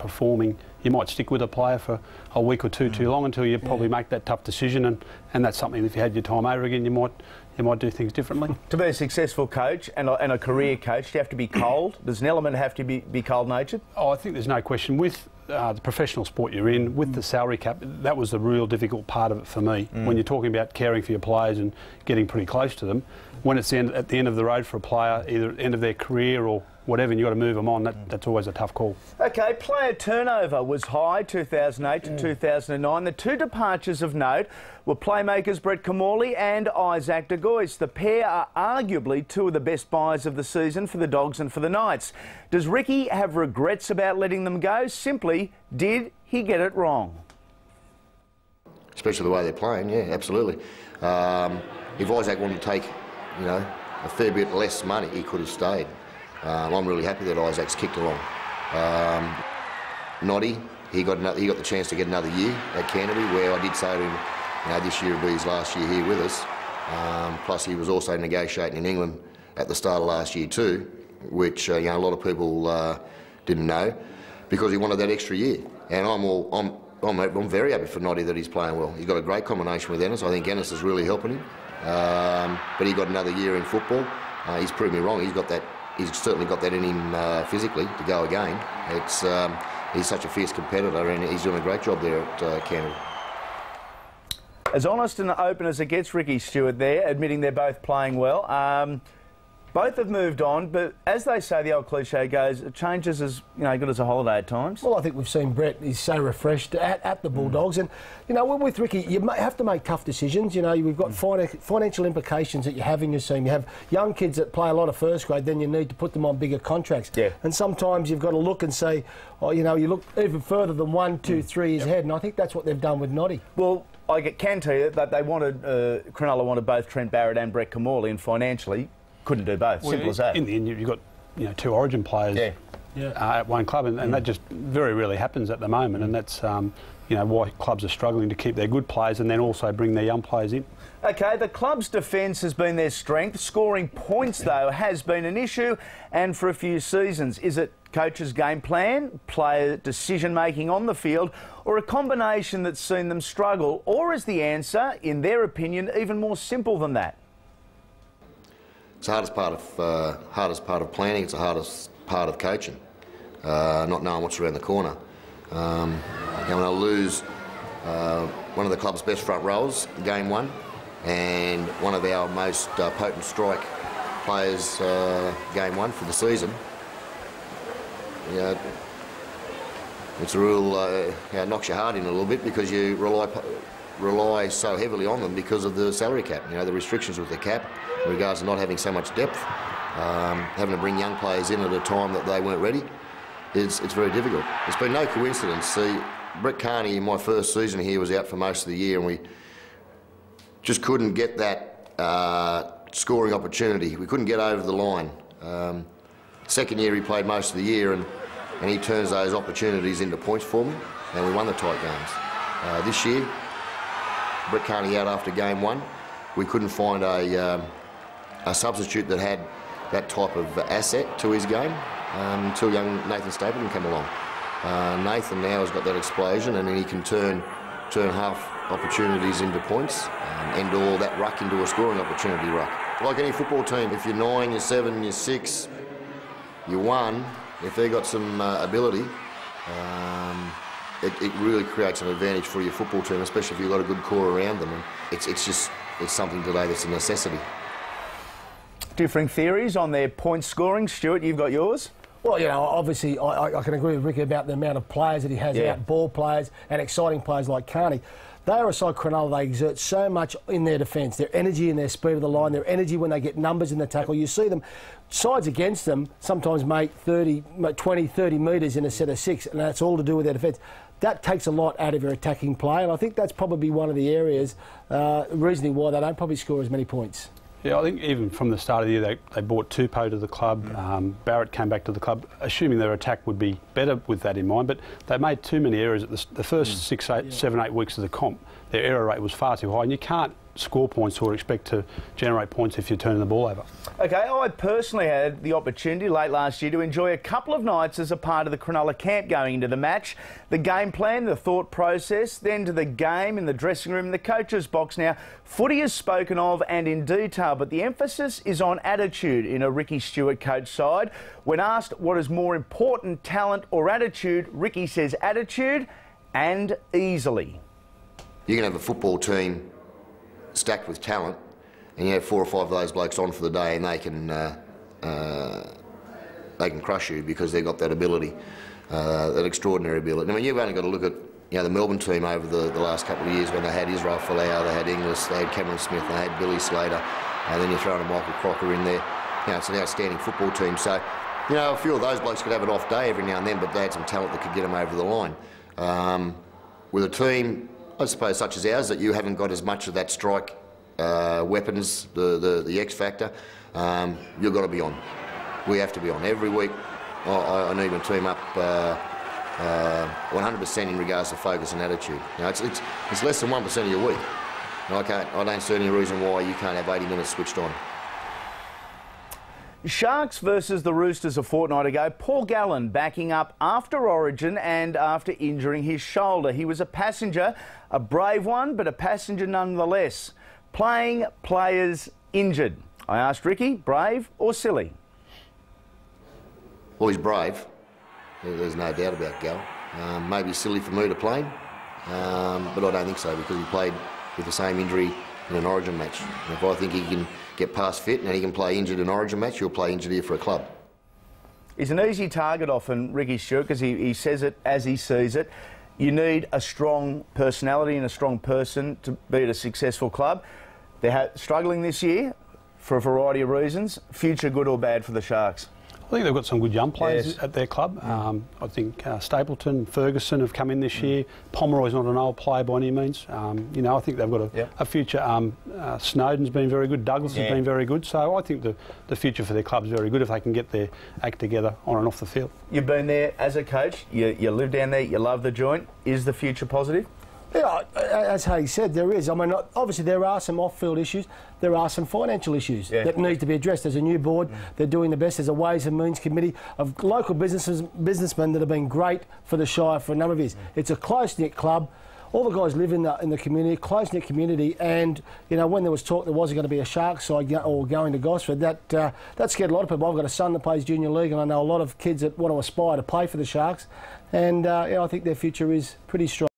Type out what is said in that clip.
performing, you might stick with a player for a week or two too long until you probably make that tough decision, and that's something, if you had your time over again, you might do things differently. To be a successful coach and a career coach, do you have to be cold? Does an element have to be cold-natured? Oh, I think there's no question. With the professional sport you're in, with the salary cap, that was the real difficult part of it for me. When you're talking about caring for your players and getting pretty close to them, when it's at the end of the road for a player, either at the end of their career or whatever, and you've got to move them on, that's always a tough call. OK, player turnover was high 2008 to 2009. The two departures of note were playmakers Brett Kimmorley and Isaac de Gois. The pair are arguably two of the best buys of the season for the Dogs and for the Knights. Does Ricky have regrets about letting them go? Simply, did he get it wrong? Especially the way they're playing, yeah, absolutely. If Isaac wanted to take, a fair bit less money, he could have stayed. I'm really happy that Isaac's kicked along. Noddy, he got the chance to get another year at Canterbury, where I did say to him, this year will be his last year here with us. Plus, he was also negotiating in England at the start of last year too, which a lot of people didn't know, because he wanted that extra year. And I'm very happy for Noddy that he's playing well. He's got a great combination with Ennis. I think Ennis is really helping him. But he got another year in football. He's proved me wrong. He's certainly got that in him physically to go again. He's such a fierce competitor, and he's doing a great job there at Canterbury. As honest and open as it gets, Ricky Stuart there, admitting they're both playing well. Both have moved on, but as they say, the old cliche goes, change is as good as a holiday at times. Well, I think we've seen Brett, he's so refreshed at the Bulldogs, and with Ricky, you have to make tough decisions. We've got financial implications that you have in your team. You have young kids that play a lot of first grade, then you need to put them on bigger contracts. Yeah. And sometimes you've got to look and say, you look even further than 1, 2, 3 years ahead, and I think that's what they've done with Noddy. Well, I can tell you that they wanted, Cronulla wanted both Trent Barrett and Brett Kimmorley, and financially couldn't do both. Simple as that. In the end, you've got two Origin players at one club, and that just very rarely happens at the moment, and that's why clubs are struggling to keep their good players and then also bring their young players in. OK, the club's defence has been their strength. Scoring points, though, has been an issue, and for a few seasons. Is it coach's game plan, player decision-making on the field, or a combination that's seen them struggle? Or is the answer, in their opinion, even more simple than that? It's the hardest part of planning. It's the hardest part of coaching. Not knowing what's around the corner. When I lose one of the club's best front rowers, game one, and one of our most potent strike players, game one for the season, it's a real it knocks your heart in a little bit, because you rely so heavily on them because of the salary cap. The restrictions with the cap in regards to not having so much depth, having to bring young players in at a time that they weren't ready. It's very difficult. It's been no coincidence. See, Brett Carney in my first season here was out for most of the year, and we just couldn't get that scoring opportunity. We couldn't get over the line. Second year he played most of the year, and he turns those opportunities into points for me, and we won the tight games. This year, Brett Carney out after game one. We couldn't find a substitute that had that type of asset to his game until young Nathan Stapleton came along. Nathan now has got that explosion, and then he can turn half opportunities into points, and all that ruck into a scoring opportunity ruck. Like any football team, if you're 9, you're 7, you're 6, you're 1, if they've got some ability, it really creates an advantage for your football team, especially if you've got a good core around them. And it's something today that's a necessity. Differing theories on their point scoring. Stuart, you've got yours? Well, obviously I can agree with Ricky about the amount of players that he has out, ball players and exciting players like Carney. They are a side, Cronulla, they exert so much in their defence, their energy and their speed of the line, their energy when they get numbers in the tackle. You see them, sides against them sometimes make 20, 30 metres in a set of 6, and that's all to do with their defence. That takes a lot out of your attacking play, and I think that's probably one of the areas, reasoning why they don't probably score as many points. Yeah, I think even from the start of the year, they brought Tupou to the club. Barrett came back to the club, assuming their attack would be better with that in mind. But they made too many errors at the first 7, 8 weeks of the comp. Their error rate was far too high, and you can't score points or expect to generate points if you're turning the ball over. Okay, I personally had the opportunity late last year to enjoy a couple of nights as a part of the Cronulla camp going into the match. The game plan, the thought process, then to the game in the dressing room, the coach's box. Now, footy is spoken of and in detail, but the emphasis is on attitude in a Ricky Stuart coach side. When asked what is more important, talent or attitude, Ricky says attitude, and easily. You can have a football team stacked with talent, and you have 4 or 5 of those blokes on for the day, and they can crush you because they've got that ability, that extraordinary ability. I mean, you've only got to look at the Melbourne team over the last couple of years when they had Israel Folau, they had Inglis, they had Cameron Smith, they had Billy Slater, and then you're throwing a Michael Crocker in there. It's an outstanding football team. So, a few of those blokes could have an off day every now and then, but they had some talent that could get them over the line. With a team, I suppose, such as ours, that you haven't got as much of that strike weapons, the X factor, you've got to be on. We have to be on every week. I need my team up 100% in regards to focus and attitude. It's less than 1% of your week. I don't see any reason why you can't have 80 minutes switched on. Sharks versus the Roosters a fortnight ago. Paul Gallen backing up after Origin and after injuring his shoulder. He was a passenger, a brave one, but a passenger nonetheless. Playing players injured. I asked Ricky, brave or silly? Well, he's brave. There's no doubt about Gal. Maybe silly for me to play him, but I don't think so, because he played with the same injury in an Origin match. And if I think he can get past fit and he can play injured in an Origin match, he'll play injured here for a club. He's an easy target often, Ricky Stuart, because he says it as he sees it. You need a strong personality and a strong person to be at a successful club. They're struggling this year for a variety of reasons. Future good or bad for the Sharks? I think they've got some good young players at their club. I think Stapleton, Ferguson have come in this year. Pomeroy's not an old player by any means. I think they've got a future. Snowden's been very good. Douglas has been very good. So I think the future for their club's very good if they can get their act together on and off the field. You've been there as a coach. You live down there. You love the joint. Is the future positive? Yeah, as Hay said, there is. I mean, obviously there are some off-field issues. There are some financial issues that need to be addressed. There's a new board. They're doing the best. There's a Ways and Means Committee of local businessmen that have been great for the Shire for a number of years. It's a close-knit club. All the guys live in the community, close-knit community, and when there was talk there wasn't going to be a Sharks side or going to Gosford, that scared a lot of people. I've got a son that plays junior league, and I know a lot of kids that want to aspire to play for the Sharks, and I think their future is pretty strong.